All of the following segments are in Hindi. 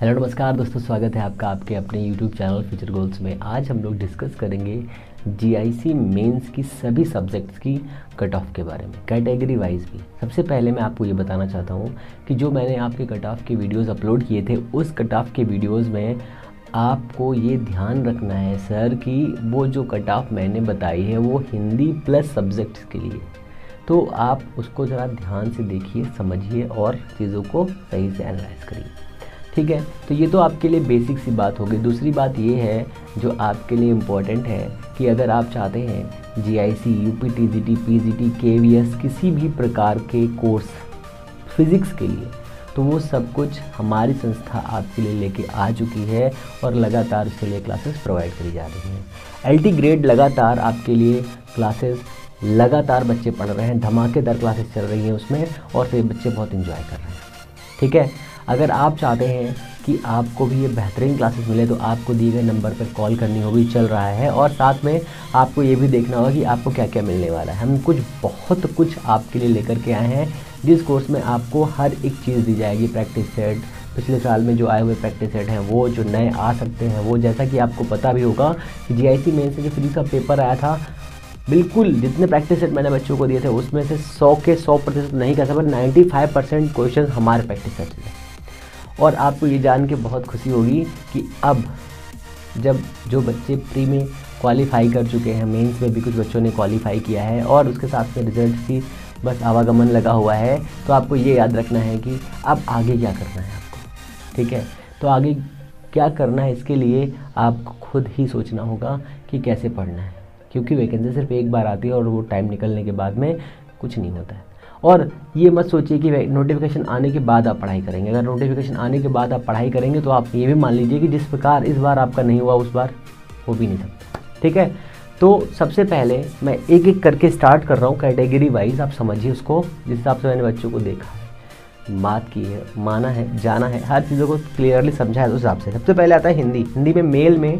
हेलो नमस्कार दोस्तों, स्वागत है आपका आपके अपने YouTube चैनल फ्यूचर गोल्स में। आज हम लोग डिस्कस करेंगे जीआईसी मेंस की सभी सब्जेक्ट्स की कट ऑफ के बारे में, कैटेगरी वाइज भी। सबसे पहले मैं आपको ये बताना चाहता हूँ कि जो मैंने आपके कट ऑफ के वीडियोस अपलोड किए थे, उस कट ऑफ के वीडियोस में आपको ये ध्यान रखना है सर कि वो जो कट ऑफ मैंने बताई है वो हिंदी प्लस सब्जेक्ट्स के लिए। तो आप उसको ज़रा ध्यान से देखिए, समझिए और चीज़ों को सही से एनालाइज करिए, ठीक है। तो ये तो आपके लिए बेसिक सी बात होगी। दूसरी बात ये है जो आपके लिए इम्पॉर्टेंट है कि अगर आप चाहते हैं GIC, UP, TGT, PGT, KVS किसी भी प्रकार के कोर्स फिज़िक्स के लिए, तो वो सब कुछ हमारी संस्था आपके लिए लेके आ चुकी है और लगातार उसके लिए क्लासेस प्रोवाइड करी जा रही हैं। एलटी ग्रेड लगातार आपके लिए क्लासेस, लगातार बच्चे पढ़ रहे हैं, धमाकेदार क्लासेस चल रही हैं उसमें और फिर बच्चे बहुत इन्जॉय कर रहे हैं, ठीक है। अगर आप चाहते हैं कि आपको भी ये बेहतरीन क्लासेस मिले तो आपको दिए गए नंबर पर कॉल करनी होगी, चल रहा है। और साथ में आपको ये भी देखना होगा कि आपको क्या क्या मिलने वाला है। हम बहुत कुछ आपके लिए लेकर के आए हैं, जिस कोर्स में आपको हर एक चीज़ दी जाएगी। प्रैक्टिस सेट, पिछले साल में जो आए हुए प्रैक्टिस सेट हैं वो, जो नए आ सकते हैं वो, जैसा कि आपको पता भी होगा कि जीआईसी मेंस से जो फिजिक्स का पेपर आया था, बिल्कुल जितने प्रैक्टिस सेट मैंने बच्चों को दिए थे उसमें से 100 के 100% नहीं कह सकता, 95% क्वेश्चन हमारे प्रैक्टिस सेट से। और आपको ये जान के बहुत खुशी होगी कि अब जब जो बच्चे प्री में क्वालिफाई कर चुके हैं, मेंस में भी कुछ बच्चों ने क्वालिफाई किया है और उसके साथ में रिजल्ट की बस आवागमन लगा हुआ है, तो आपको ये याद रखना है कि अब आगे क्या करना है आपको, ठीक है। तो आगे क्या करना है इसके लिए आपको खुद ही सोचना होगा कि कैसे पढ़ना है, क्योंकि वैकेंसी सिर्फ एक बार आती है और वो टाइम निकलने के बाद में कुछ नहीं होता है। और ये मत सोचिए कि नोटिफिकेशन आने के बाद आप पढ़ाई करेंगे। अगर नोटिफिकेशन आने के बाद आप पढ़ाई करेंगे तो आप ये भी मान लीजिए कि जिस प्रकार इस बार आपका नहीं हुआ उस बार हो भी नहीं सकता, ठीक है। तो सबसे पहले मैं एक एक करके स्टार्ट कर रहा हूँ कैटेगरी वाइज, आप समझिए उसको। जिस हिसाब से मैंने बच्चों को देखा है, बात की है, माना है, जाना है, हर चीज़ों को क्लियरली समझा है उस हिसाब से। सबसे पहले आता है हिंदी। हिंदी में मेल में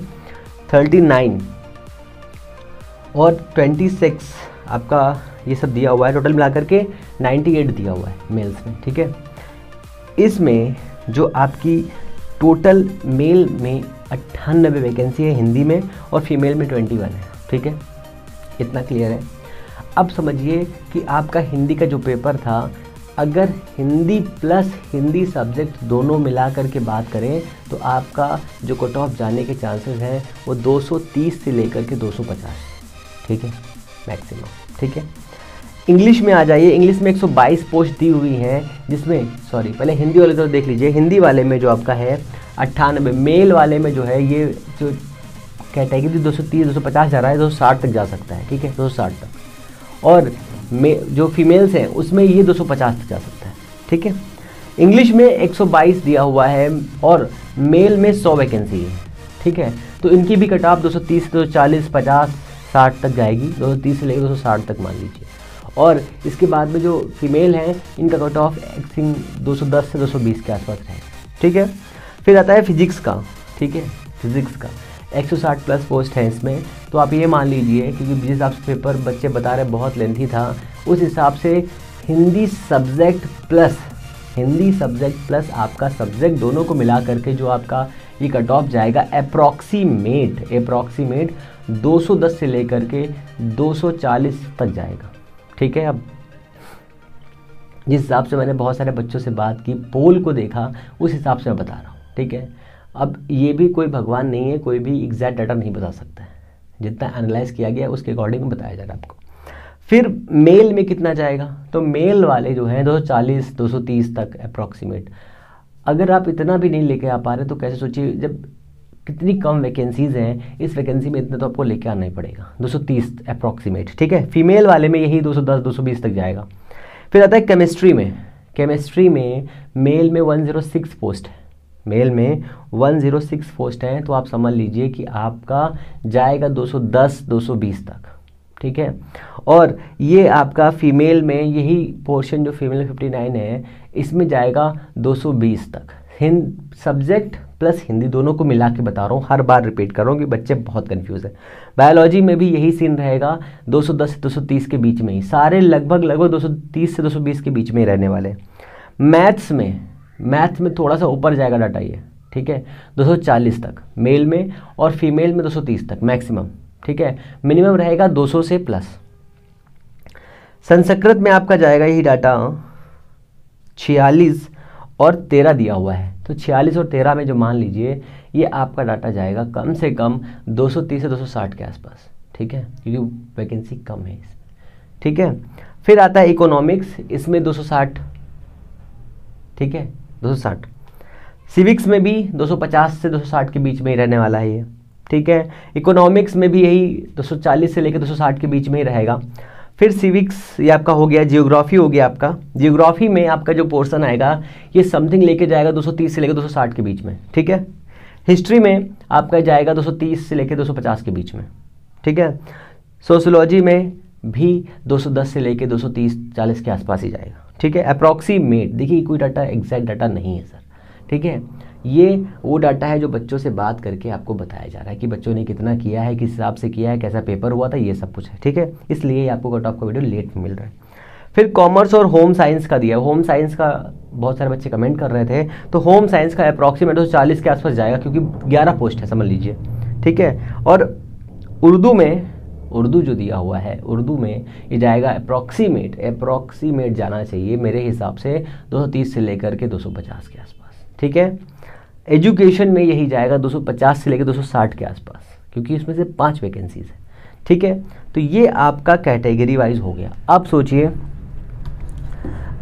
39 और 26 आपका ये सब दिया हुआ है, टोटल मिलाकर के 98 दिया हुआ है मेल्स में, ठीक है। इसमें जो आपकी टोटल मेल में 98 वैकेंसी है हिंदी में और फीमेल में 21 है, ठीक है। इतना क्लियर है। अब समझिए कि आपका हिंदी का जो पेपर था, अगर हिंदी प्लस हिंदी सब्जेक्ट दोनों मिला करके बात करें तो आपका जो कट ऑफ जाने के चांसेस हैं वो 230 से लेकर के 250, ठीक है, मैक्सिमम, ठीक है। इंग्लिश में आ जाइए। इंग्लिश में 122 पोस्ट दी हुई हैं, जिसमें पहले हिंदी वाले तो देख लीजिए। हिंदी वाले में जो आपका है 98, मेल वाले में जो है ये जो कैटेगरी 230 250 जा रहा है, 260 तक जा सकता है, ठीक है, 260 तक। और जो फीमेल्स हैं उसमें ये 250 तक जा सकता है, ठीक है। इंग्लिश में 122 दिया हुआ है और मेल में 100 वैकेंसी है, ठीक है। तो इनकी भी कट ऑफ 230 से 240 50 60 तक जाएगी, 230 से लेकर 260 तक मान लीजिए। और इसके बाद में जो फीमेल हैं इनका कट ऑफ आई थिंक 210 से 220 के आसपास रहेगा, ठीक है। फिर आता है फिजिक्स का, ठीक है। फिजिक्स का 160 प्लस पोस्ट है इसमें। तो आप ये मान लीजिए, क्योंकि जिस हिसाब से पेपर बच्चे बता रहे बहुत लेंथी था, उस हिसाब से हिंदी सब्जेक्ट प्लस आपका सब्जेक्ट दोनों को मिला करके जो आपका ये कट ऑफ जाएगा अप्रॉक्सीमेट 210 से लेकर के 240 तक जाएगा, ठीक है। अब जिस हिसाब से मैंने बहुत सारे बच्चों से बात की, पोल को देखा, उस हिसाब से मैं बता रहा हूँ, ठीक है। अब ये भी कोई भगवान नहीं है, कोई भी एग्जैक्ट डाटा नहीं बता सकता है, जितना एनालाइज किया गया उसके अकॉर्डिंग बताया जा रहा है आपको। फिर मेल में कितना जाएगा, तो मेल वाले जो हैं 240 230 तक अप्रॉक्सीमेट। अगर आप इतना भी नहीं लेके आ पा रहे तो कैसे, सोचिए जब कितनी कम वैकेंसीज़ हैं, इस वैकेंसी में इतना तो आपको लेके आना ही पड़ेगा, 230 अप्रॉक्सीमेट, ठीक है। फीमेल वाले में यही 210 220 तक जाएगा। फिर आता है केमिस्ट्री में मेल में 106 पोस्ट है, मेल में 106 पोस्ट हैं, तो आप समझ लीजिए कि आपका जाएगा 210 220 तक, ठीक है। और ये आपका फीमेल में यही पोर्शन जो फीमेल 59 है, इसमें जाएगा 220 तक। सब्जेक्ट प्लस हिंदी दोनों को मिला के बता रहा हूँ, हर बार रिपीट कर रहा हूँ कि बच्चे बहुत कंफ्यूज है। बायोलॉजी में भी यही सीन रहेगा, 210 से 230 के बीच में ही, सारे लगभग 230 से 220 के बीच में ही रहने वाले। मैथ्स में थोड़ा सा ऊपर जाएगा डाटा ये, ठीक है, 240 तक मेल में, और फीमेल में 230 तक मैक्सिमम, ठीक है। मिनिमम रहेगा 200 से प्लस। संस्कृत में आपका जाएगा यही डाटा 46 और 13 दिया हुआ है, तो 46 और 13 में जो मान लीजिए ये आपका डाटा जाएगा कम से कम 230 से 260 के आसपास, ठीक है, क्योंकि वैकेंसी कम है इसमें, ठीक है। फिर आता है इकोनॉमिक्स, इसमें 260, ठीक है, 260। सिविक्स में भी 250 से 260 के बीच में ही रहने वाला है ये, ठीक है। इकोनॉमिक्स में भी यही 240 से लेकर 260 के बीच में ही रहेगा। फिर सिविक्स ये आपका हो गया, जियोग्राफी हो गया आपका। जियोग्राफी में आपका जो पोर्शन आएगा ये समथिंग लेके जाएगा 230 से लेकर 260 के बीच में, ठीक है। हिस्ट्री में आपका जाएगा 230 से लेकर 250 के बीच में, ठीक है। सोशियोलॉजी में भी 210 से लेकर 230-40 के आसपास ही जाएगा, ठीक है। अप्रॉक्सीमेट, देखिए कोई डाटा एग्जैक्ट डाटा नहीं है सर, ठीक है। ये वो डाटा है जो बच्चों से बात करके आपको बताया जा रहा है कि बच्चों ने कितना किया है, किस हिसाब से किया है, कैसा पेपर हुआ था, ये सब कुछ है, ठीक है। इसलिए आपको कट ऑफ का वीडियो लेट में मिल रहा है। फिर कॉमर्स और होम साइंस का दिया, होम साइंस का बहुत सारे बच्चे कमेंट कर रहे थे, तो होम साइंस का अप्रॉक्सीमेट 240 के आसपास जाएगा, क्योंकि 11 पोस्ट है समझ लीजिए, ठीक है। और उर्दू में, उर्दू जो दिया हुआ है, उर्दू में ये जाएगा अप्रॉक्सीमेट जाना चाहिए मेरे हिसाब से 230 से लेकर के 250 के आसपास, ठीक है। एजुकेशन में यही जाएगा 250 से लेकर 260 के आसपास, क्योंकि इसमें से 5 वैकेंसीज है, ठीक है। तो ये आपका कैटेगरी वाइज हो गया। अब सोचिए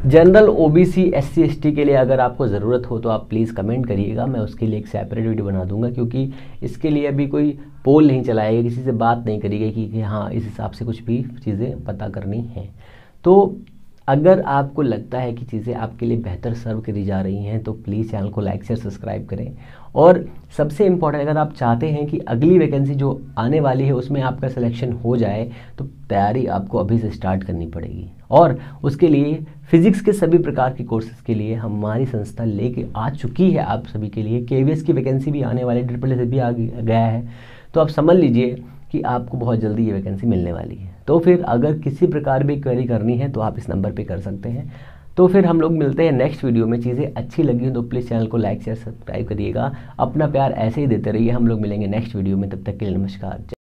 जनरल, ओबीसी, एससी, एसटी के लिए अगर आपको ज़रूरत हो तो आप प्लीज़ कमेंट करिएगा, मैं उसके लिए एक सेपरेट वीडियो बना दूंगा, क्योंकि इसके लिए अभी कोई पोल नहीं चलाएगा, किसी से बात नहीं करिएगा कि हाँ इस हिसाब से कुछ भी चीज़ें पता करनी हैं। तो अगर आपको लगता है कि चीज़ें आपके लिए बेहतर सर्व करी जा रही हैं तो प्लीज़ चैनल को लाइक शेयर सब्सक्राइब करें। और सबसे इम्पॉर्टेंट, अगर आप चाहते हैं कि अगली वैकेंसी जो आने वाली है उसमें आपका सिलेक्शन हो जाए तो तैयारी आपको अभी से स्टार्ट करनी पड़ेगी। और उसके लिए फिजिक्स के सभी प्रकार के कोर्सेज़ के लिए हमारी संस्था लेके आ चुकी है आप सभी के लिए। केवीएस की वैकेंसी भी आने वाली, SSS भी आ गया है, तो आप समझ लीजिए कि आपको बहुत जल्दी ये वैकेंसी मिलने वाली है। तो फिर अगर किसी प्रकार भी क्वेरी करनी है तो आप इस नंबर पे कर सकते हैं। तो फिर हम लोग मिलते हैं नेक्स्ट वीडियो में। चीज़ें अच्छी लगी हो तो प्लीज़ चैनल को लाइक शेयर सब्सक्राइब करिएगा, अपना प्यार ऐसे ही देते रहिए। हम लोग मिलेंगे नेक्स्ट वीडियो में, तब तक के लिए नमस्कार।